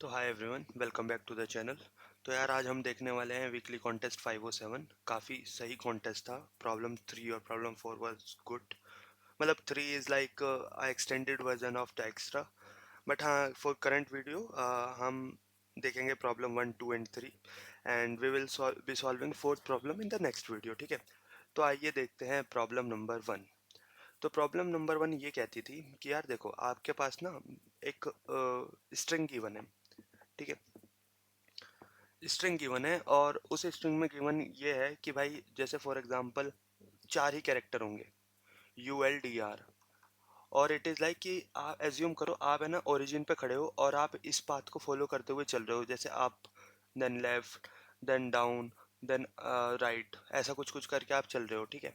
तो hi everyone, welcome back to the channel. तो यार आज हम देखने वाले हैं वीकली कॉन्टेस्ट 507। काफ़ी सही कॉन्टेस्ट था। प्रॉब्लम 3 और प्रॉब्लम 4 वाज गुड। मतलब 3 is like a extended version of the extra. But हाँ, फॉर करंट वीडियो हम देखेंगे problem 1, 2 and 3 and we will be solving fourth problem in the next video. ठीक है, तो आइए देखते हैं प्रॉब्लम नंबर 1। तो प्रॉब्लम नंबर 1 ये कहती थी कि यार देखो, आपके पास ना एक स्ट्रिंग गिवन है। ठीक है, स्ट्रिंग गिवन है और उस स्ट्रिंग में गिवन ये है कि भाई जैसे फॉर एग्जांपल 4 ही कैरेक्टर होंगे, यू एल डी आर। और इट इज़ लाइक कि आप एज्यूम करो, आप है ना ओरिजिन पे खड़े हो और आप इस पाथ को फॉलो करते हुए चल रहे हो, जैसे up, then left, then down, then right, ऐसा कुछ कुछ करके आप चल रहे हो। ठीक है,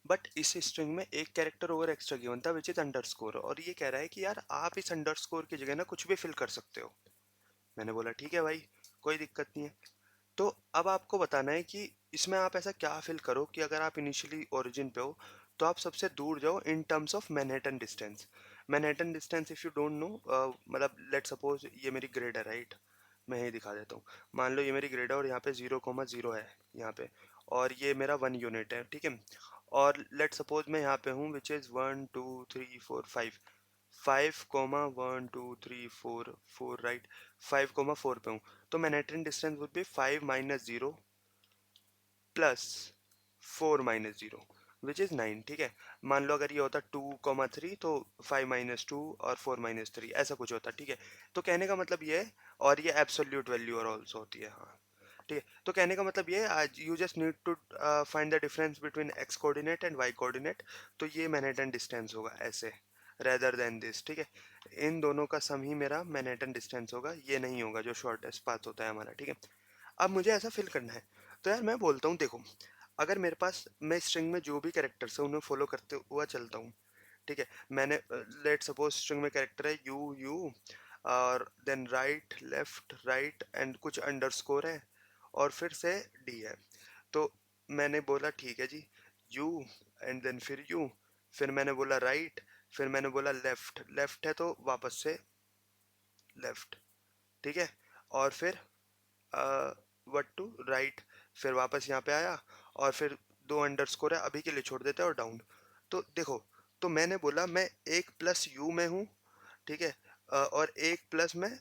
बट इस स्ट्रिंग में एक कैरेक्टर ओवर एक्स्ट्रा गिवन था विच इज अंडरस्कोर, और ये कह रहा है कि यार आप इस अंडरस्कोर की जगह ना कुछ भी फिल कर सकते हो। मैंने बोला ठीक है भाई, कोई दिक्कत नहीं है। तो अब आपको बताना है कि इसमें आप ऐसा क्या फिल करो कि अगर आप इनिशियली ओरिजिन पे हो तो आप सबसे दूर जाओ in terms of Manhattan distance. Manhattan distance if you don't know, मतलब लेट सपोज ये मेरी ग्रिड है, राइट। मैं यही दिखा देता हूँ। मान लो ये मेरी ग्रिड है और यहाँ पे 0,0 है यहाँ पे, और ये मेरा 1 यूनिट है। ठीक है, और लेट सपोज मैं यहाँ पे हूँ विच इज़ 1 2 3 4 5, 5,1 2 3 4 4, राइट। 5,4 पे हूँ, तो Manhattan distance would be 5 - 0 plus 4 - 0 which is 9। ठीक है, मान लो अगर ये होता 2,3 तो 5 - 2 और 4 - 3 ऐसा कुछ होता। ठीक है, तो कहने का मतलब ये है, और ये एब्सोल्यूट वैल्यू और ऑल्सो होती है। हाँ, ठीक है, तो कहने का मतलब ये है आज you just need to find the difference between X coordinate and Y coordinate. तो ये मैनहट्टन डिस्टेंस होगा ऐसे, रेदर देन दिस। ठीक है, इन दोनों का सम ही मेरा मैनहट्टन डिस्टेंस होगा, ये नहीं होगा जो शॉर्टेस्ट पाथ होता है हमारा। ठीक है, अब मुझे ऐसा फिल करना है। तो यार मैं बोलता हूँ देखो, अगर मेरे पास, मैं स्ट्रिंग में जो भी कैरेक्टर्स है उन्हें फॉलो करते हुआ चलता हूँ। ठीक है, मैंने लेट सपोज स्ट्रिंग में कैरेक्टर है यू यू, और then right left right and कुछ अंडरस्कोर है, और फिर से डी है। तो मैंने बोला ठीक है जी, यू एंड देन फिर यू, फिर मैंने बोला राइट, फिर मैंने बोला लेफ्ट, लेफ्ट है तो वापस से लेफ्ट। ठीक है, और फिर व्हाट टू राइट, फिर वापस यहाँ पे आया, और फिर दो अंडरस्कोर है अभी के लिए छोड़ देते हैं, और डाउन। तो देखो, तो मैंने बोला मैं एक प्लस यू में हूँ। ठीक है, और एक प्लस मैं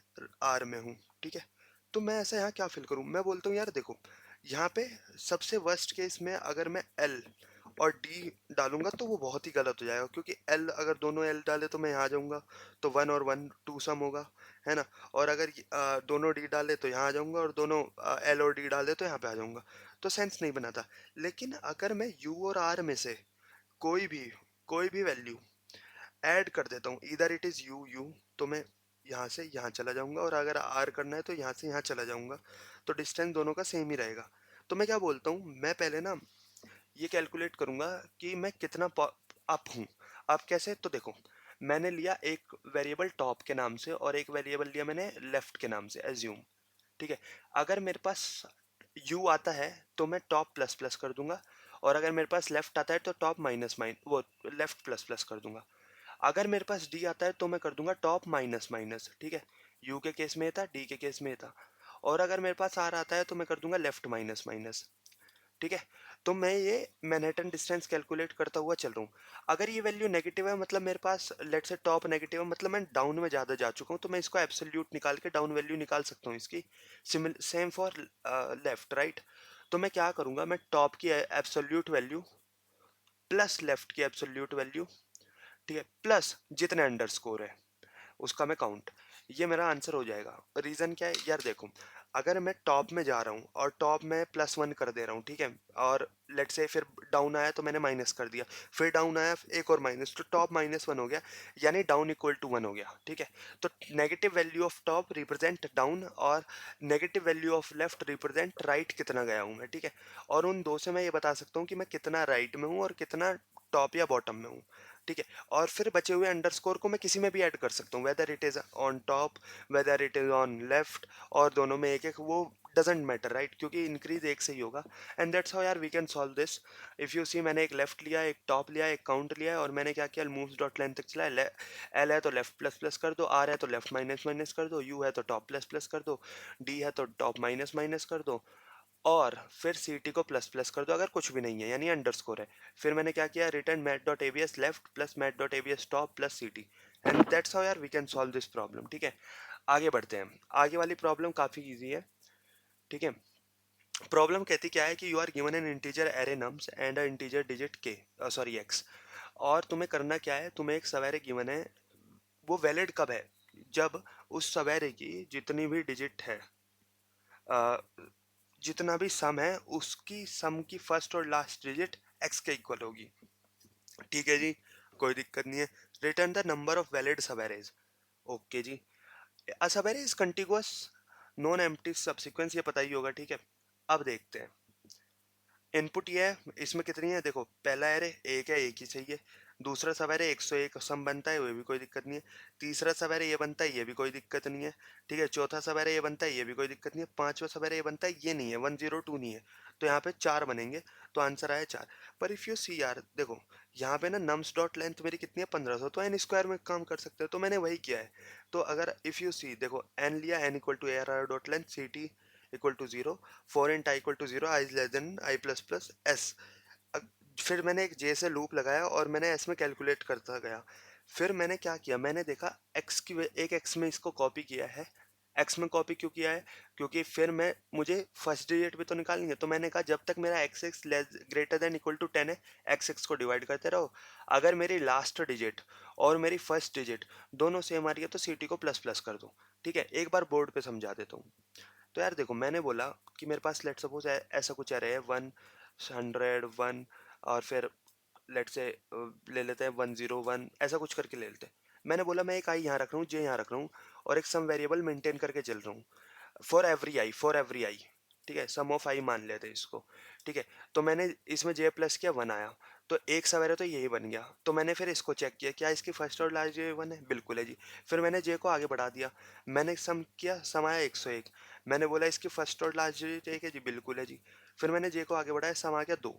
आर में हूँ। ठीक है, तो मैं ऐसा यहाँ क्या फिल करूँ। मैं बोलता हूँ यार देखो, यहाँ पे सबसे वर्स्ट केस में अगर मैं एल और डी डालूंगा तो वो बहुत ही गलत हो जाएगा, क्योंकि एल अगर दोनों एल डाले तो मैं यहाँ आ जाऊंगा, तो 1 और 1 2 सम होगा, है ना। और अगर दोनों डी डाले तो यहाँ आ जाऊंगा, और दोनों एल और डी डाले तो यहाँ पे आ जाऊंगा। तो सेंस नहीं बनाता। लेकिन अगर मैं यू और आर में से कोई भी कोई भी वैल्यू ऐड कर देता हूँ, इधर इट इज़ यू यू, तो मैं यहाँ से यहाँ चला जाऊंगा, और अगर आर करना है तो यहाँ से यहाँ चला जाऊंगा। तो डिस्टेंस दोनों का सेम ही रहेगा। तो मैं क्या बोलता हूँ, मैं पहले ना ये कैलकुलेट करूंगा कि मैं कितना अप हूँ। अब कैसे, तो देखो, मैंने लिया एक वेरिएबल टॉप के नाम से और एक वेरिएबल लिया मैंने लेफ्ट के नाम से, एज्यूम। ठीक है, अगर मेरे पास यू आता है तो मैं टॉप प्लस प्लस कर दूंगा, और अगर मेरे पास लेफ्ट आता है तो टॉप माइनस माइन वो लेफ्ट प्लस प्लस कर दूंगा। अगर मेरे पास डी आता है तो मैं कर दूंगा टॉप माइनस माइनस। ठीक है, यू के केस में ये था, डी के केस में ये था। और अगर मेरे पास आर आता है तो मैं कर दूंगा लेफ्ट माइनस माइनस। ठीक है, तो मैं ये मैनहट्टन डिस्टेंस कैलकुलेट करता हुआ चल रहा हूँ। अगर ये वैल्यू नेगेटिव है, मतलब मेरे पास लेट से टॉप नेगेटिव है, मतलब मैं डाउन में ज़्यादा जा चुका हूँ, तो मैं इसको एब्सोल्यूट निकाल के डाउन वैल्यू निकाल सकता हूँ इसकी। Same for left right. तो मैं क्या करूँगा, मैं टॉप की एब्सोल्यूट वैल्यू प्लस लेफ्ट की एब्सोल्यूट वैल्यू, ठीक है, प्लस जितने अंडरस्कोर है उसका मैं काउंट, ये मेरा आंसर हो जाएगा। रीज़न क्या है यार, देखो, अगर मैं टॉप में जा रहा हूँ और टॉप में +1 कर दे रहा हूँ, ठीक है, और लेट से फिर डाउन आया तो मैंने माइनस कर दिया, फिर डाउन आया एक और माइनस, तो टॉप -1 हो गया, यानी डाउन इक्वल टू 1 हो गया। ठीक है, तो negative value of top represent down, और negative value of left represent right, कितना गया हूँ मैं। ठीक है, और उन दो से मैं ये बता सकता हूँ कि मैं कितना राइट में हूँ और कितना टॉप या बॉटम में हूँ। ठीक है। और फिर बचे हुए अंडरस्कोर को मैं किसी में भी ऐड कर सकता हूँ, whether it is on top, whether it is on left, और दोनों में एक एक, वो डजेंट मैटर राइट, क्योंकि इंक्रीज एक से ही होगा। एंड दैट्स हाउ यार we can solve this. If you see, मैंने एक लेफ्ट लिया, एक टॉप लिया, एक काउंट लिया है, और मैंने क्या किया, मूव्स डॉट लेंथ तक चला। एल है तो लेफ्ट प्लस प्लस कर दो, आर है तो लेफ्ट माइनस माइनस कर दो, यू है तो टॉप प्लस प्लस कर दो, डी है तो टॉप माइनस माइनस कर दो, और फिर सी टी को प्लस प्लस कर दो अगर कुछ भी नहीं है, यानी अंडरस्कोर है। फिर मैंने क्या किया, return math dot ABS left plus math dot ABS top plus C T. And that's how यार we can solve this problem. ठीक है, आगे बढ़ते हैं। आगे वाली प्रॉब्लम काफ़ी इजी है। ठीक है, प्रॉब्लम कहती क्या है कि you are given an integer array nums and a integer digit K, sorry X, और तुम्हें करना क्या है, तुम्हें एक सवेरे गिवन है। वो वैलिड कब है, जब उस सवेरे की जितनी भी डिजिट है, जितना भी सम है, उसकी सम की फर्स्ट और लास्ट डिजिट एक्स के इक्वल होगी। ठीक है जी, कोई दिक्कत नहीं है। Return the number of valid subarrays. Okay जी, a subarray is contiguous non empty subsequence, ये पता ही होगा। ठीक है, अब देखते हैं। इनपुट ये है, इसमें कितनी है देखो, पहला एरे एक है, एक ही चाहिए। दूसरा सब एरे 101 सम बनता है, वो भी कोई दिक्कत नहीं है। तीसरा सब एरे ये बनता है, ये भी कोई दिक्कत नहीं है। ठीक है, चौथा सब एरे ये बनता है, ये भी कोई दिक्कत नहीं है। पांचवा सब एरे ये बनता है, ये नहीं है, 102 नहीं है, तो यहाँ पे चार बनेंगे। तो आंसर आया चार। पर इफ यू सी यार देखो, यहाँ पे ना नम्स डॉट लेंथ मेरी कितनी है, 1500, तो एन स्क्वायर में काम कर सकते हो, तो मैंने वही किया है। तो अगर इफ यू सी देखो, एन लिया, N equal to A R R dot length C T equal to zero, for int I equal to zero, I is less than I plus plus S. फिर मैंने एक जे से लूप लगाया और मैंने S में कैलकुलेट करता गया। फिर मैंने क्या किया, मैंने देखा एक्स की एक एक्स में इसको कॉपी किया है। एक्स में कॉपी क्यों किया है, क्योंकि फिर मैं मुझे फर्स्ट डिजिट भी तो निकालनी है। तो मैंने कहा जब तक मेरा X X greater than equal to 10 है, एक्स एक्स को डिवाइड करते रहो। अगर मेरी लास्ट डिजिट और मेरी फर्स्ट डिजिट दोनों सेम आ रही है तो सी टी को प्लस प्लस कर दो। ठीक है, एक बार बोर्ड पे समझा देता हूँ। तो यार देखो, मैंने बोला कि मेरे पास लेट सपोज ऐसा कुछ रहा है, 101, और फिर लेट से ले लेते हैं 101, ऐसा कुछ करके ले लेते हैं। मैंने बोला मैं एक आई यहाँ रख रहा हूँ, जे यहाँ रख रहा हूँ, और एक सम वेरिएबल मेंटेन करके चल रहा हूँ फॉर एवरी आई। ठीक है, सम ऑफ आई मान लेते हैं इसको। ठीक है, तो मैंने इसमें जे प्लस किया, वन आया, तो एक सवेरे तो यही बन गया। तो मैंने फिर इसको चेक किया, क्या इसकी फर्स्ट और लास्ट जे वन है, बिल्कुल है जी। फिर मैंने जे को आगे बढ़ा दिया, मैंने सम किया, सम आया 101। मैंने बोला इसकी फर्स्ट और लास्ट डिजिट एक है जी, बिल्कुल है जी। फिर मैंने जे को आगे बढ़ाया, सम आ गया 2,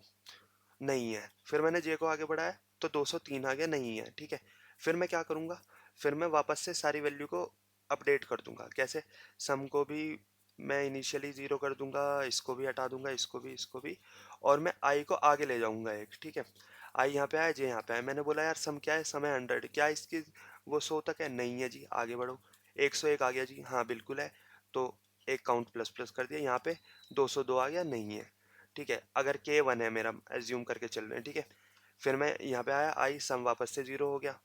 नहीं है। फिर मैंने जे को आगे बढ़ाया तो 203 आ गया, नहीं है। ठीक है, फिर मैं क्या करूँगा, फिर मैं वापस से सारी वैल्यू को अपडेट कर दूंगा। कैसे, सम को भी मैं इनिशियली ज़ीरो कर दूंगा, इसको भी हटा दूंगा, इसको भी, और मैं आई को आगे ले जाऊंगा एक। ठीक है, आई यहाँ पे आया, जे यहाँ पे आया। मैंने बोला यार सम क्या है, सम है 100, क्या इसकी वो 100 तक है, नहीं है जी, आगे बढ़ो। 101 आ गया जी, हाँ बिल्कुल है। तो एक काउंट प्लस प्लस कर दिया, यहाँ पे 202 आ गया, नहीं है। ठीक है, अगर के वन है मेरा, एज्यूम करके चल रहे हैं। ठीक है, फिर मैं यहाँ पे आया, आई सम वापस से जीरो हो गया,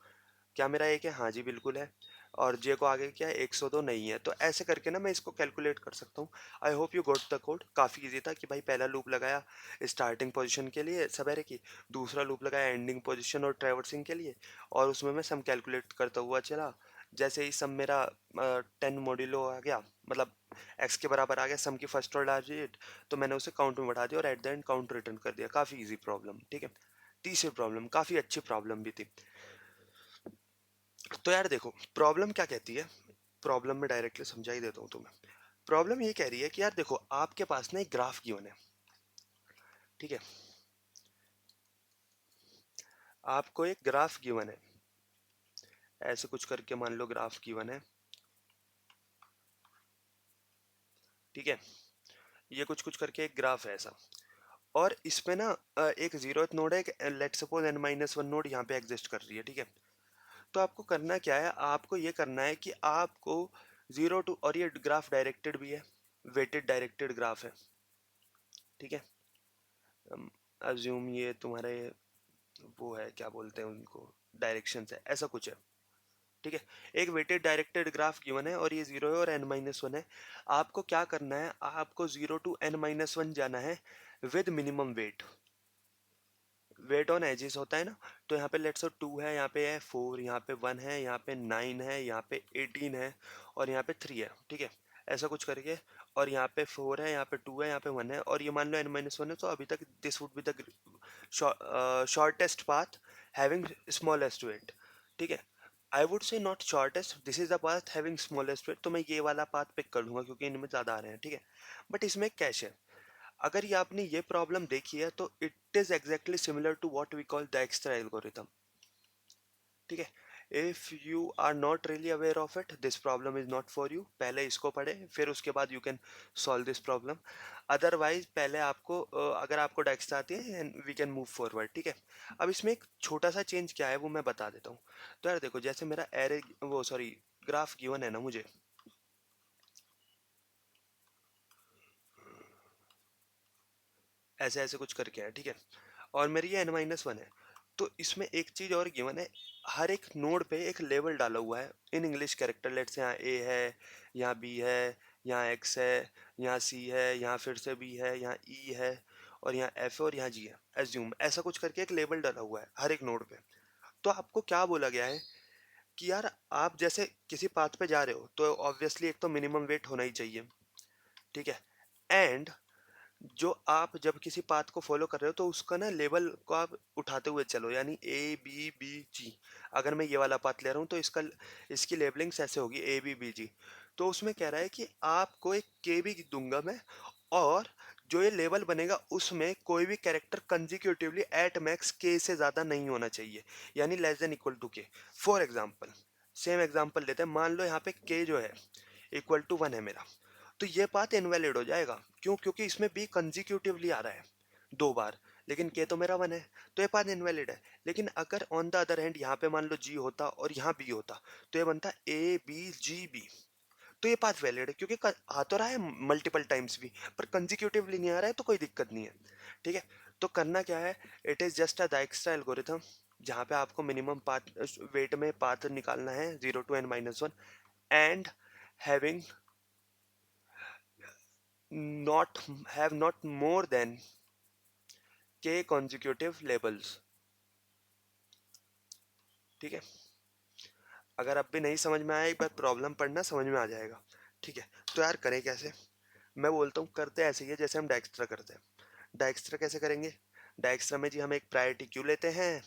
क्या मेरा एक है, हाँ जी बिल्कुल है। और जे को आगे क्या है, 102 नहीं है। तो ऐसे करके ना मैं इसको कैलकुलेट कर सकता हूँ। I hope you got the code. काफ़ी इजी था कि भाई पहला लूप लगाया स्टार्टिंग पोजीशन के लिए सवेरे की, दूसरा लूप लगाया एंडिंग पोजीशन और ट्रैवर्सिंग के लिए, और उसमें मैं सम कैलकुलेट करता हुआ चला। जैसे ही सम मेरा 10 मॉड्यूलो आ गया, मतलब एक्स के बराबर आ गया सम की फर्स्ट और लास्ट डिजिट, तो मैंने उसे काउंट में बढ़ा दिया और at the end count return कर दिया। काफ़ी इजी प्रॉब्लम। ठीक है, तीसरी प्रॉब्लम काफ़ी अच्छी प्रॉब्लम भी थी। तो यार देखो, प्रॉब्लम क्या कहती है, प्रॉब्लम में डायरेक्टली समझा ही देता हूँ तुम्हें। प्रॉब्लम ये कह रही है कि यार देखो, आपके पास ना एक ग्राफ गिवन है। ठीक है, आपको एक ग्राफ गिवन है, ऐसे कुछ करके मान लो ग्राफ गिवन है। ठीक है, ये कुछ कुछ करके एक ग्राफ है ऐसा, और इसमें ना एक जीरोथ नोड है, let suppose n minus one node यहाँ पे एग्जिस्ट कर रही है। ठीक है, तो आपको करना क्या है, आपको ये करना है कि आपको जीरो टू, और ये ग्राफ डायरेक्टेड भी है, वेटेड डायरेक्टेड ग्राफ है। ठीक है, अज्यूम ये तुम्हारे वो है, क्या बोलते हैं उनको, डायरेक्शन है, ऐसा कुछ है। ठीक है, एक वेटेड डायरेक्टेड ग्राफ गिवन है और ये जीरो है और n माइनस वन है। आपको क्या करना है, आपको zero to n minus one जाना है with minimum weight. Weight on edges होता है ना, तो यहाँ पे लेट्स 2 है, यहाँ पे है 4, यहाँ पे 1 है, यहाँ पे 9 है, यहाँ पे 18 है, और यहाँ पे 3 है। ठीक है, ऐसा कुछ करके, और यहाँ पे 4 है, यहाँ पे 2 है, यहाँ पे 1 है, और ये मान लो n माइनस वन है, तो अभी तक this would be the shortest path having smallest weight, ठीक है। I would say not shortest, this is the path having smallest weight, तो मैं ये वाला पाथ पिक कर लूंगा क्योंकि इनमें ज़्यादा आ रहे हैं, ठीक है। बट इसमें एक कैच है, अगर ये आपने ये प्रॉब्लम देखी है तो it is exactly similar to what we call the extra algorithm, ठीक है। If you are not really aware of it, this problem is not for you, पहले इसको पढ़े फिर उसके बाद you can solve this problem. Otherwise पहले आपको अगर आपको डेक्स्ट आती है and we can move forward, ठीक है। अब इसमें एक छोटा सा चेंज क्या है वो मैं बता देता हूँ। तो यार देखो, जैसे मेरा एरे वो सॉरी ग्राफ गिवन है ना मुझे, ऐसे ऐसे कुछ करके है, ठीक है। और मेरी ये n-1 है, तो इसमें एक चीज और गिवन है, हर एक नोड पे एक लेवल डाला हुआ है in English character. Let's say यहाँ ए है, यहाँ बी है, यहाँ एक्स है, यहाँ सी है, यहाँ फिर से बी है, यहाँ ई है, और यहाँ एफ है, और यहाँ जी है, एज्यूम ऐसा कुछ करके एक लेवल डाला हुआ है हर एक नोड पे। तो आपको क्या बोला गया है कि यार आप जैसे किसी पाथ पे जा रहे हो तो ऑब्वियसली एक तो मिनिमम वेट होना ही चाहिए, ठीक है। एंड जो आप जब किसी पाथ को फॉलो कर रहे हो तो उसका ना लेवल को आप उठाते हुए चलो, यानी ए बी बी जी। अगर मैं ये वाला पाथ ले रहा हूँ तो इसकी लेबलिंग्स ऐसे होगी ए बी बी जी। तो उसमें कह रहा है कि आपको एक के भी दूंगा मैं, और जो ये लेवल बनेगा उसमें कोई भी कैरेक्टर कंजिक्यूटिवली एट मैक्स के से ज़्यादा नहीं होना चाहिए, यानी लेस देन इक्वल टू के। फॉर एग्जाम्पल, सेम एग्जाम्पल लेते हैं, मान लो यहाँ पे के जो है इक्वल टू 1 है मेरा, तो ये पाथ इनवैलिड हो जाएगा। क्यों? क्योंकि इसमें बी कंजिक्यूटिवली आ रहा है 2 बार, लेकिन के तो मेरा 1 है, तो ये पाथ इनवैलिड है। लेकिन अगर ऑन द अदर हैंड यहाँ पे मान लो जी होता और यहाँ बी होता, तो ये बनता ए बी जी बी, तो ये पाथ वैलिड है क्योंकि आ तो रहा है मल्टीपल टाइम्स भी, पर कंजिक्यूटिवली नहीं आ रहा है, तो कोई दिक्कत नहीं है, ठीक है। तो करना क्या है, it is just a Dijkstra algorithm, जहाँ पे आपको मिनिमम पाथ वेट में पाथ निकालना है 0 to n-1, and having not have not more than k consecutive labels, ठीक है। अगर अब भी नहीं समझ में आया, एक बार प्रॉब्लम पढ़ना, समझ में आ जाएगा, ठीक है। तो यार करें कैसे, मैं बोलता हूँ करते ऐसे ही है जैसे हम डाइक्स्ट्रा करते हैं। डाइक्स्ट्रा कैसे करेंगे, डाइक्स्ट्रा में जी हम एक प्रायोरिटी क्यू लेते हैं,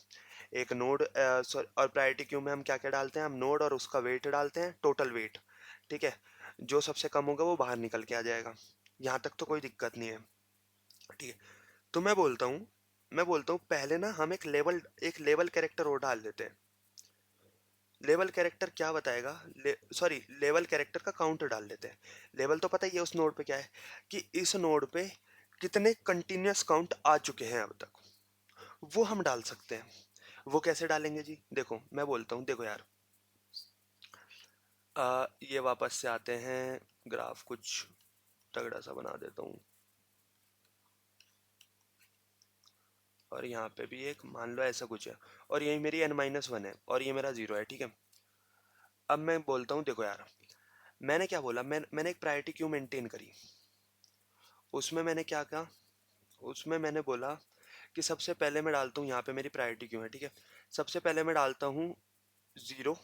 एक नोड और प्रायोरिटी क्यू में हम क्या क्या डालते हैं, हम नोड और उसका वेट डालते हैं, टोटल वेट, ठीक है। जो सबसे कम होगा वो बाहर निकल के आ जाएगा, यहाँ तक तो कोई दिक्कत नहीं है, ठीक है। तो मैं बोलता हूँ पहले ना हम एक लेवल कैरेक्टर और डाल देते हैं। लेवल कैरेक्टर क्या बताएगा, सॉरी लेवल कैरेक्टर का काउंट डाल देते हैं। लेवल तो पता ही है उस नोड पे क्या है, कि इस नोड पे कितने कंटिन्यूअस काउंट आ चुके हैं अब तक, वो हम डाल सकते हैं। वो कैसे डालेंगे जी, देखो मैं बोलता हूँ, देखो यार, ये वापस से आते हैं, ग्राफ कुछ तगड़ा सा बना देता हूँ, और यहाँ पे भी एक मान लो ऐसा कुछ है, और यही मेरी n-1 है और ये मेरा 0 है, ठीक है। अब मैं बोलता हूँ, देखो यार, मैंने क्या बोला, मैंने एक प्रायोरिटी क्यों मेंटेन करी, उसमें मैंने क्या कहा, उसमें मैंने बोला कि सबसे पहले मैं डालता हूँ, यहाँ पे मेरी प्रायोरिटी क्यों है, ठीक है। सबसे पहले मैं डालता हूँ 0,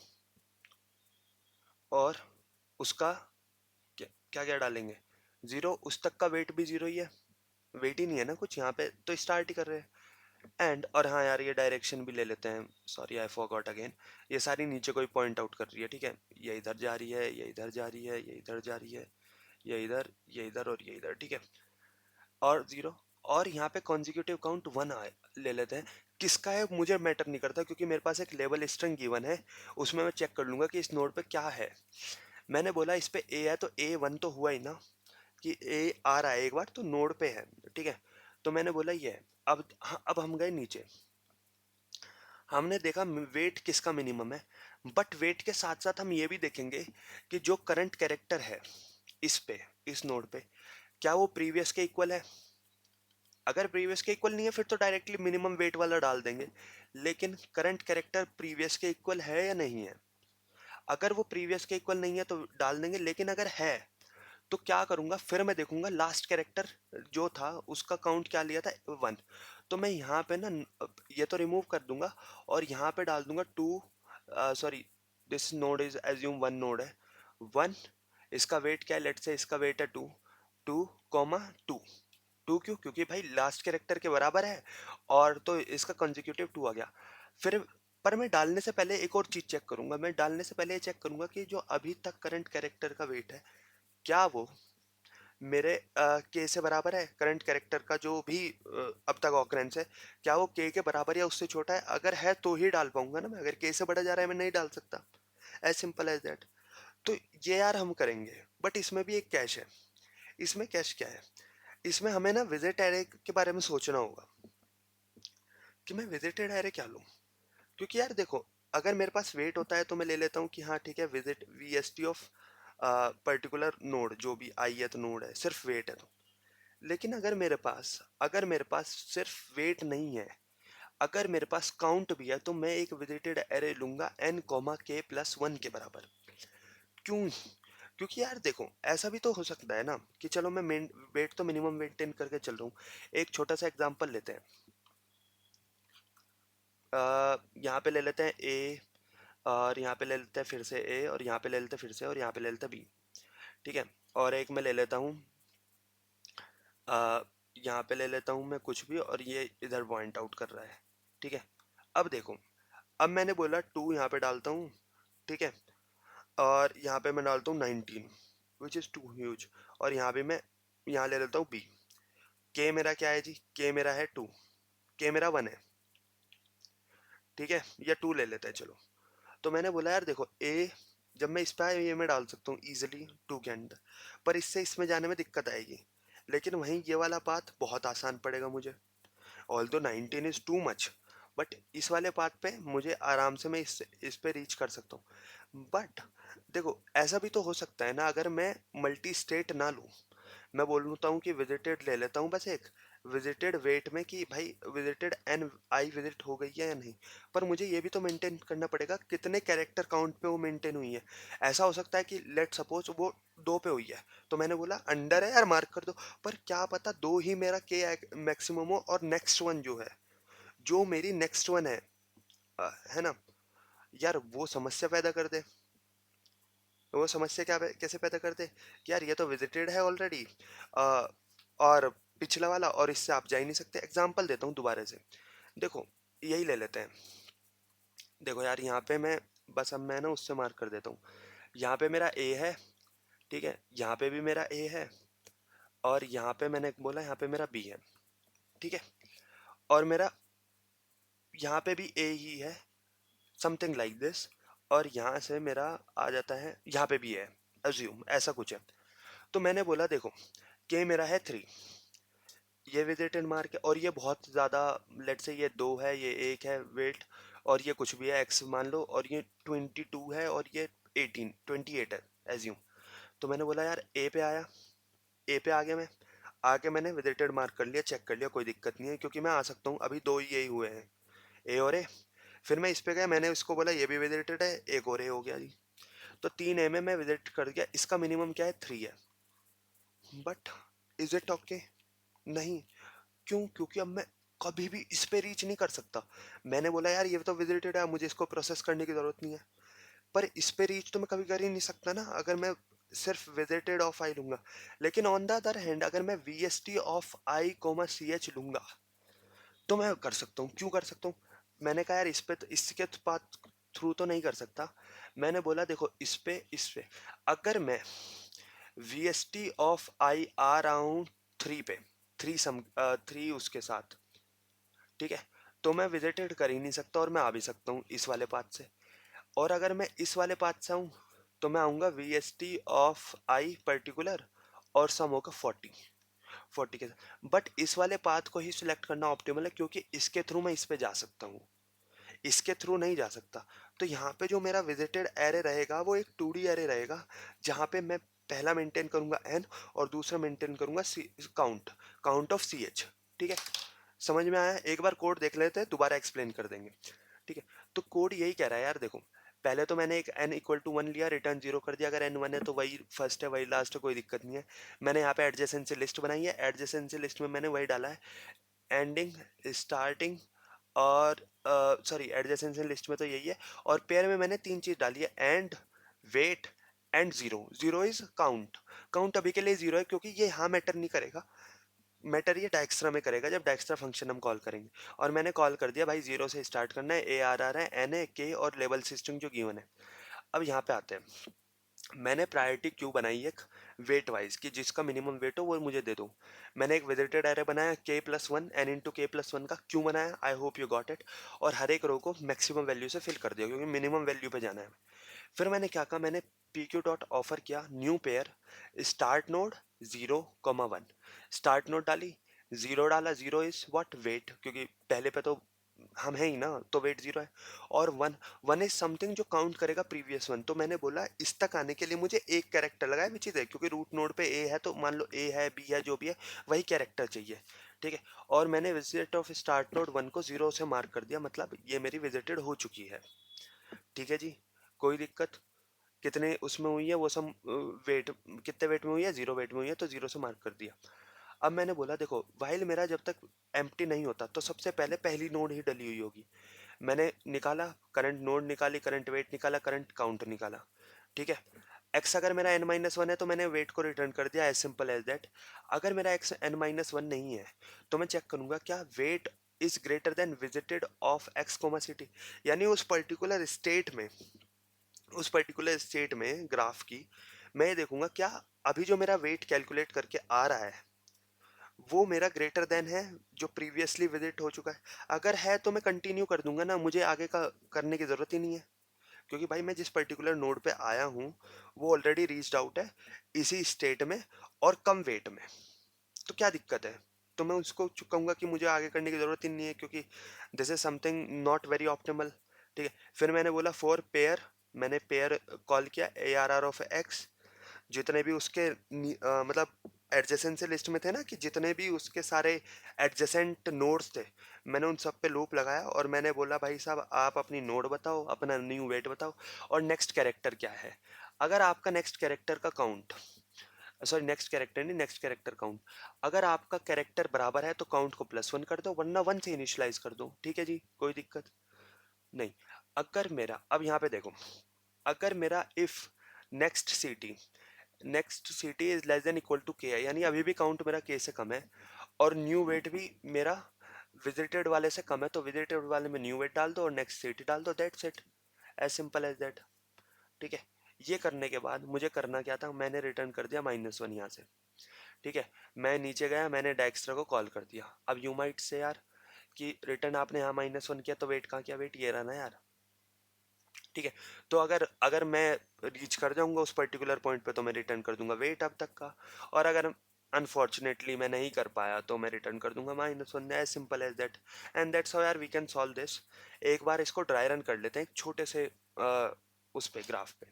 और उसका क्या क्या क्या डालेंगे, 0 उस तक का वेट भी 0 ही है, वेट ही नहीं है ना कुछ यहाँ पे, तो स्टार्ट ही कर रहे हैं। एंड और हाँ यार, ये डायरेक्शन भी ले लेते हैं, सॉरी आई फॉरगॉट अगेन, ये सारी नीचे कोई पॉइंट आउट कर रही है, ठीक है। ये इधर जा रही है, ये इधर जा रही है, ये इधर जा रही है, ये इधर, ये इधर और ये इधर, ठीक है। और 0, और यहाँ पे कॉन्जिक्यूटिव काउंट 1 आए ले लेते हैं। किसका है मुझे मैटर नहीं करता, क्योंकि मेरे पास एक लेवल स्ट्रिंग गिवन है, उसमें मैं चेक कर लूंगा कि इस नोड पे क्या है। मैंने बोला इस पे ए है, तो A1 तो हुआ ही ना, कि ए आ रहा है एक बार तो नोड पे है, ठीक है। तो मैंने बोला ये है। अब हाँ, अब हम गए नीचे, हमने देखा वेट किसका मिनिमम है, बट वेट के साथ साथ हम ये भी देखेंगे कि जो करंट कैरेक्टर है इस पे, इस नोड पे, क्या वो प्रीवियस के इक्वल है। अगर प्रीवियस के इक्वल नहीं है फिर तो डायरेक्टली मिनिमम वेट वाला डाल देंगे, लेकिन करंट कैरेक्टर प्रीवियस के इक्वल है या नहीं है। अगर वो प्रीवियस के इक्वल नहीं है तो डाल देंगे, लेकिन अगर है तो क्या करूंगा, फिर मैं देखूंगा लास्ट कैरेक्टर जो था उसका काउंट क्या लिया था, 1। तो मैं यहाँ पे ना ये तो रिमूव कर दूंगा, और यहाँ पे डाल दूंगा 2, sorry this node is assume 1 node है, 1, इसका वेट क्या है, लेट से इसका वेट है 2, 2, 2 क्यों, क्योंकि भाई लास्ट कैरेक्टर के बराबर है, और तो इसका कंजिक्यूटिव 2 आ गया। फिर पर मैं डालने से पहले एक और चीज़ चेक करूंगा, मैं डालने से पहले ये चेक करूंगा कि जो अभी तक करंट कैरेक्टर का वेट है, क्या वो मेरे के से बराबर है। करंट कैरेक्टर का जो भी अब तक ऑकरेंस है, क्या वो के बराबर या उससे छोटा है? अगर है तो ही डाल पाऊंगा ना मैं, अगर के से बड़ा जा रहा है मैं नहीं डाल सकता। As simple as that. तो ये यार हम करेंगे, बट इसमें भी एक कैश है। इसमें कैश क्या है, इसमें हमें ना विजिट एरे के बारे में सोचना होगा कि मैं विजिटेड एरे क्या लूँ। क्योंकि यार देखो, अगर मेरे पास वेट होता है तो मैं ले लेता हूँ कि हाँ ठीक है, visit we S T of particular node, जो भी आई नोड है, सिर्फ वेट है तो। लेकिन अगर मेरे पास सिर्फ वेट नहीं है, अगर मेरे पास काउंट भी है, तो मैं एक विजिटेड एरे लूंगा n के प्लस वन के बराबर। क्यों? क्योंकि यार देखो, ऐसा भी तो हो सकता है ना कि चलो मैं वेट तो मिनिमम मेंटेन करके चल रहा हूँ। एक छोटा सा एग्जांपल लेते हैं, यहाँ पे ले लेते हैं ए, और यहाँ पे ले लेते हैं फिर से ए, और यहाँ पे ले लेते हैं फिर से, और यहाँ पे ले लेते हैं बी। ठीक है। और एक मैं ले लेता हूँ, यहाँ पे ले लेता हूँ मैं कुछ भी, और ये इधर पॉइंट आउट कर रहा है। ठीक है। अब देखो, अब मैंने बोला टू यहाँ पे डालता हूँ। ठीक है। और यहाँ पे मैं डालता हूँ 19, विच इज़ टू ह्यूज। और यहाँ पे मैं यहाँ ले लेता हूँ बी। के मेरा क्या है जी? के मेरा है टू, के मेरा वन है। ठीक है, या टू ले लेते हैं चलो। तो मैंने बोला यार देखो, ए जब मैं इस पे आया, ये मैं डाल सकता हूँ इजिली टू के अंदर, पर इससे इसमें जाने में दिक्कत आएगी। लेकिन वहीं ये वाला पाथ बहुत आसान पड़ेगा मुझे। Although 19 is too much, but इस वाले पाथ पे मुझे आराम से मैं इस पे रीच कर सकता हूँ। बट देखो, ऐसा भी तो हो सकता है ना, अगर मैं मल्टी स्टेट ना लूँ, मैं बोलता हूँ कि विजिटेड ले लेता हूँ बस एक, विजिटेड वेट में कि भाई विजिटेड एन आई विजिट हो गई है या नहीं। पर मुझे ये भी तो मेंटेन करना पड़ेगा कितने कैरेक्टर काउंट पे वो मेंटेन हुई है। ऐसा हो सकता है कि लेट सपोज वो दो पे हुई है, तो मैंने बोला अंडर है यार, मार्क कर दो। पर क्या पता दो ही मेरा के मैक्सिमम हो, और नेक्स्ट वन जो है, जो मेरी नेक्स्ट वन है ना यार, वो समस्या पैदा कर दे। वो समस्या कैसे पैदा कर दे कि यार ये तो विजिटेड है ऑलरेडी, और पिछला वाला, और इससे आप जा ही नहीं सकते। एग्जांपल देता हूँ दोबारा से, देखो यही ले लेते हैं। देखो यार, यहाँ पे मैं बस अब मैं ना उससे मार्क कर देता हूँ। यहाँ पे मेरा ए है, ठीक है, यहाँ पे भी मेरा ए है, और यहाँ पे मैंने बोला यहाँ पे मेरा बी है। ठीक है। और मेरा यहाँ पे भी ए ही है, समथिंग लाइक दिस। और यहाँ से मेरा आ जाता है, यहाँ पे भी है, अज्यूम ऐसा कुछ है। तो मैंने बोला देखो, के मेरा है थ्री, ये विजिटेड मार्क है, और ये बहुत ज़्यादा, लेट से ये दो है, ये एक है वेट, और ये कुछ भी है एक्स मान लो, और ये 22 है, और ये 28 है एज्यूम। तो मैंने बोला यार ए पे आया, ए पे आ गया मैं, आके मैंने विजिटेड मार्क कर लिया, चेक कर लिया, कोई दिक्कत नहीं है क्योंकि मैं आ सकता हूँ, अभी दो ही यही हुए हैं, ए और ए। फिर मैं इस पे गया, मैंने इसको बोला ये भी विजिटेड है, एक और ए हो गया जी। तो तीन ए में मैं विजिट कर गया, इसका मिनिमम क्या है? थ्री है। But is it okay? नहीं। क्यों? क्योंकि अब मैं कभी भी इस पे रीच नहीं कर सकता। मैंने बोला यार ये तो विजिटेड है, मुझे इसको प्रोसेस करने की जरूरत नहीं है। पर इस पे रीच तो मैं कभी कर ही नहीं सकता ना, अगर मैं सिर्फ विजिटेड ऑफ आई लूंगा। लेकिन ऑन द अदर हैंड, अगर मैं V S T of I comma C H लूंगा, तो मैं कर सकता हूँ। क्यों कर सकता हूँ? मैंने कहा यार इस पे तो, इसके पाथ थ्रू तो नहीं कर सकता। मैंने बोला देखो, इस पे अगर मैं वी एस टी ऑफ आई आ रहा हूँ थ्री पे, थ्री उसके साथ, ठीक है, तो मैं विजिटेड कर ही नहीं सकता, और मैं आ भी सकता हूँ इस वाले पाथ से। और अगर मैं इस वाले पाथ से आऊँ, तो मैं आऊँगा we S T of I particular, और सम होगा 40 के साथ। बट इस वाले पाथ को ही सिलेक्ट करना ऑप्टिमल है, क्योंकि इसके थ्रू मैं इस पे जा सकता हूँ, इसके थ्रू नहीं जा सकता। तो यहाँ पे जो मेरा विजिटेड एरे रहेगा, वो एक 2D एरे रहेगा, जहाँ पे मैं पहला मेंटेन करूंगा एन, और दूसरा मेंटेन करूंगा count, count of C H. ठीक है, समझ में आया? एक बार कोड देख लेते हैं, दोबारा एक्सप्लेन कर देंगे। ठीक है। तो कोड यही कह रहा है यार, देखो पहले तो मैंने एक n इक्वल टू वन लिया, रिटर्न जीरो कर दिया। अगर n वन है तो वही फर्स्ट है, वही लास्ट है, कोई दिक्कत नहीं है। मैंने यहाँ पे एडजेसेंसी लिस्ट बनाई है, एडजेसेंसी लिस्ट में मैंने वही डाला है, एंडिंग, स्टार्टिंग, और सॉरी एडजेसेंसी लिस्ट में तो यही है। और पेयर में मैंने तीन चीज डाली है, and, weight, and zero. Zero is count. Count अभी के लिए जीरो है, क्योंकि ये यहाँ मैटर नहीं करेगा। मैटर ये डायक्स्ट्रा में करेगा जब डायक्स्ट्रा फंक्शन हम कॉल करेंगे। और मैंने कॉल कर दिया भाई, जीरो से स्टार्ट करना है, ए आर आर है, एन है, के और लेवल सिस्टम जो गिवन है। अब यहाँ पे आते हैं, मैंने प्रायोरिटी क्यू बनाई एक वेट वाइज कि जिसका मिनिमम वेट हो वो मुझे दे दो। मैंने एक विजिटेड एरे बनाया के प्लस वन, एन इंटू के प्लस वन का क्यू बनाया, I hope you got it. और हर एक रो को मैक्सिमम वैल्यू से फिल कर दिया क्योंकि मिनिमम वैल्यू पे जाना है। फिर मैंने क्या कहा, मैंने पी क्यू डॉट ऑफर किया new pair start node zero comma one. Start node डाली, जीरो डाला, जीरो इज व्हाट वेट, क्योंकि पहले पे तो हम है ही ना, तो वेट जीरो है। और वन, वन इज समथिंग जो काउंट करेगा प्रीवियस वन। तो मैंने बोला इस तक आने के लिए मुझे एक कैरेक्टर लगाए विच इज है, क्योंकि रूट नोड पे ए है तो मान लो ए है, बी है, जो भी है वही कैरेक्टर चाहिए, ठीक है। और मैंने visit of start node one को जीरो से मार्क कर दिया, मतलब ये मेरी विजिटेड हो चुकी है, ठीक है जी। कोई दिक्कत, कितने उसमें हुई है वो सब वेट, कितने वेट में हुई है, जीरो वेट में हुई है, तो जीरो से मार्क कर दिया। अब मैंने बोला देखो वाइल मेरा जब तक एम्प्टी नहीं होता तो सबसे पहले पहली नोड ही डली हुई होगी। मैंने निकाला करंट नोड, निकाली करंट वेट, निकाला करंट काउंट, निकाला, ठीक है। एक्स अगर मेरा एन माइनस वन है तो मैंने वेट को रिटर्न कर दिया, एज सिंपल एज दैट। अगर मेरा एक्स एन माइनस वन नहीं है तो मैं चेक करूंगा क्या weight is greater than visited of X comma city, यानी उस पर्टिकुलर स्टेट में, उस पर्टिकुलर स्टेट में ग्राफ की मैं ये देखूंगा क्या अभी जो मेरा वेट कैलकुलेट करके आ रहा है वो मेरा ग्रेटर देन है जो प्रीवियसली विजिट हो चुका है। अगर है तो मैं कंटिन्यू कर दूंगा ना, मुझे आगे का करने की ज़रूरत ही नहीं है, क्योंकि भाई मैं जिस पर्टिकुलर नोड पे आया हूँ वो ऑलरेडी रीच्ड आउट है इसी स्टेट में और कम वेट में, तो क्या दिक्कत है। तो मैं उसको कहूँगा कि मुझे आगे करने की ज़रूरत ही नहीं है, क्योंकि this is something not very optimal, ठीक है। फिर मैंने बोला फॉर पेयर, मैंने पेयर कॉल किया A R R of X, जितने भी उसके मतलब एडजेसेंट से लिस्ट में थे ना, कि जितने भी उसके सारे एडजेसेंट नोड्स थे मैंने उन सब पे लूप लगाया और मैंने बोला भाई साहब आप अपनी नोड बताओ, अपना न्यू वेट बताओ और नेक्स्ट कैरेक्टर क्या है। अगर आपका नेक्स्ट कैरेक्टर का काउंट, सॉरी नेक्स्ट कैरेक्टर नहीं, नेक्स्ट कैरेक्टर काउंट, अगर आपका कैरेक्टर बराबर है तो काउंट को प्लस वन कर दो, वरना वन से इनिशियलाइज कर दो, ठीक है जी, कोई दिक्कत नहीं। अगर मेरा, अब यहाँ पे देखो, अगर मेरा if next city, next city is less than equal to K है, यानी अभी भी काउंट मेरा के से कम है और न्यू वेट भी मेरा विजिटेड वाले से कम है, तो विजिटेड वाले में न्यू वेट डाल दो और नेक्स्ट सिटी डाल दो, that's it, as simple as that, ठीक है। ये करने के बाद मुझे करना क्या था, मैंने रिटर्न कर दिया माइनस वन यहाँ से, ठीक है। मैं नीचे गया, मैंने डायक्स्ट्रा को कॉल कर दिया। अब यू माइट से यार कि रिटर्न आपने यहाँ माइनस वन किया तो वेट कहाँ किया, वेट ये रहा ना यार, ठीक है। तो अगर अगर मैं रीच कर जाऊंगा उस पर्टिकुलर पॉइंट पे तो मैं रिटर्न कर दूंगा वेट अब तक का, और अगर अनफॉर्चुनेटली मैं नहीं कर पाया तो मैं रिटर्न कर दूंगा minus one, as simple as that. And that's how यार वी कैन सॉल्व दिस। एक बार इसको ड्राई रन कर लेते हैं एक छोटे से उस पे ग्राफ पे,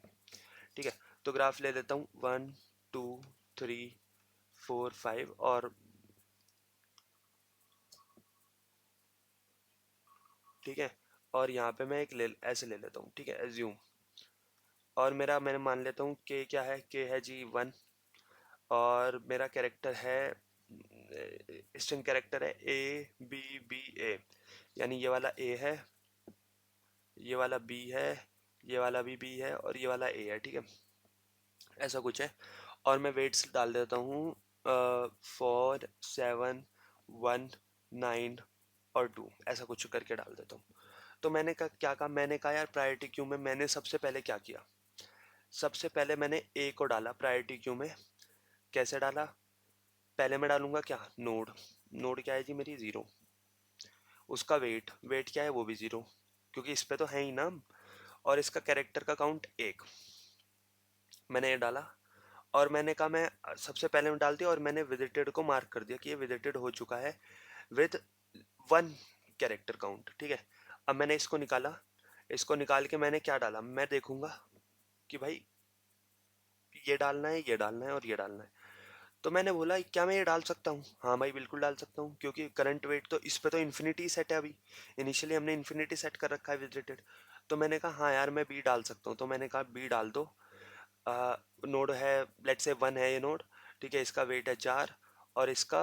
ठीक है। तो ग्राफ ले लेता हूँ, one two three four five, और ठीक है, और यहाँ पे मैं एक ले ऐसे ले लेता हूँ, ठीक है, एज्यूम। और मेरा, मैंने मान लेता हूँ के क्या है, के है जी वन, और मेरा कैरेक्टर है स्ट्रिंग कैरेक्टर है ए बी बी ए, यानी ये वाला ए है, ये वाला बी है, ये वाला भी बी है और ये वाला ए है, ठीक है, ऐसा कुछ है। और मैं वेट्स डाल देता हूँ फोर सेवन वन नाइन और टू, ऐसा कुछ करके डाल देता हूँ। तो मैंने कहा क्या कहा, मैंने कहा यार प्रायोरिटी क्यू में मैंने सबसे पहले क्या किया, सबसे पहले मैंने ए को डाला प्रायोरिटी क्यू में। कैसे डाला, पहले मैं डालूंगा क्या, नोड, नोड क्या है जी मेरी जीरो, उसका वेट, वेट क्या है वो भी जीरो, क्योंकि इस पे तो है ही ना, और इसका कैरेक्टर का काउंट एक, मैंने ये डाला। और मैंने कहा मैं सबसे पहले मैं डाल दिया और मैंने विजिटेड को मार्क कर दिया कि ये विजिटेड हो चुका है विद वन कैरेक्टर काउंट, ठीक है। अब मैंने इसको निकाला, इसको निकाल के मैंने क्या डाला, मैं देखूंगा कि भाई ये डालना है, ये डालना है और ये डालना है। तो मैंने बोला क्या मैं ये डाल सकता हूँ, हाँ भाई बिल्कुल डाल सकता हूँ, क्योंकि करंट वेट तो इस पे तो इन्फिनिटी सेट है, अभी इनिशियली हमने इन्फिनिटी सेट कर रखा है विजिटेड। तो मैंने कहा हाँ यार मैं बी डाल सकता हूँ, तो मैंने कहा बी डाल दो। नोड है, लेट से वन है ये नोड, ठीक है, इसका वेट है चार और इसका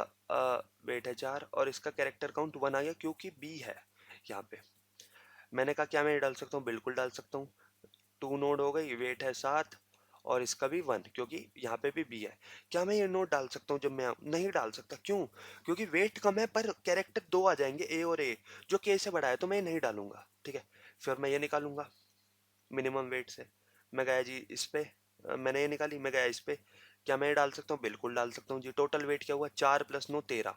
वेट है चार और इसका कैरेक्टर काउंट वन आ गया क्योंकि बी है यहाँ पे। मैंने कहा क्या मैं ये डाल सकता हूँ, बिल्कुल डाल सकता हूँ। टू नोड हो गई, वेट है सात और इसका भी 1, क्योंकि यहाँ पे भी b है। क्या मैं ये नोट डाल सकता हूँ जब मैं नहीं डाल सकता? क्यों? क्योंकि वेट कम है पर कैरेक्टर दो आ जाएंगे, ए और ए, जो के से बड़ा है, तो मैं ये नहीं डालूंगा। ठीक है, फिर मैं ये निकालूंगा मिनिमम वेट से। मैं गया जी इस पे, मैंने ये निकाली, मैं गया इस पे। क्या मैं ये डाल सकता हूँ? बिल्कुल डाल सकता हूँ जी। टोटल वेट क्या हुआ? 4 + 9 13।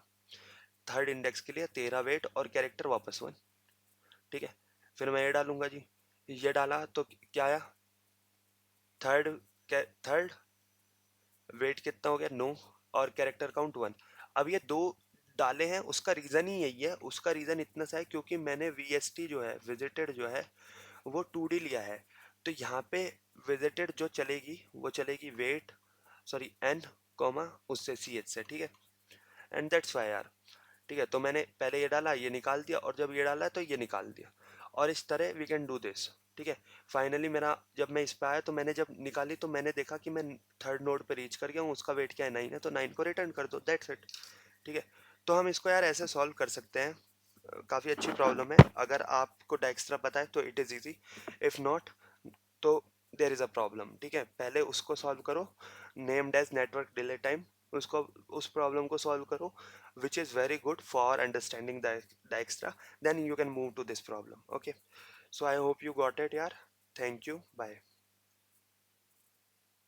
थर्ड इंडेक्स के लिए 13 वेट और कैरेक्टर वापस 1। ठीक है, फिर मैं ये डालूंगा जी। ये डाला तो क्या आया? थर्ड, थर्ड वेट कितना हो गया? 9 और कैरेक्टर काउंट 1। अब ये दो डाले हैं, उसका रीज़न ही यही है। उसका रीज़न इतना सा है क्योंकि मैंने वीएसटी जो है, विजिटेड जो है, वो 2D लिया है। तो यहाँ पे विजिटेड जो चलेगी वो चलेगी वेट, सॉरी एन कॉमा उससे सी एच से। ठीक है, एंड दैट्स वाई यार। ठीक है, तो मैंने पहले ये डाला, ये निकाल दिया, और जब ये डाला तो ये निकाल दिया, और इस तरह वी कैन डू दिस। ठीक है, फाइनली मेरा जब मैं इस पे आया तो मैंने जब निकाली तो मैंने देखा कि मैं थर्ड नोड पे रीच कर गया हूँ, उसका वेट क्या है? 9 है, तो 9 को रिटर्न कर दो, दैट्स इट। ठीक है, तो हम इसको यार ऐसे सॉल्व कर सकते हैं। काफ़ी अच्छी प्रॉब्लम है। अगर आपको डाइक्स्ट्रा पता है तो it is easy, if not तो देर इज़ अ प्रॉब्लम। ठीक है, पहले उसको सॉल्व करो, named as network delay time. उसको, उस प्रॉब्लम को सॉल्व करो, which is very good for understanding the extra, then you can move to this problem. Okay, so I hope you got it yaar. Thank you, bye.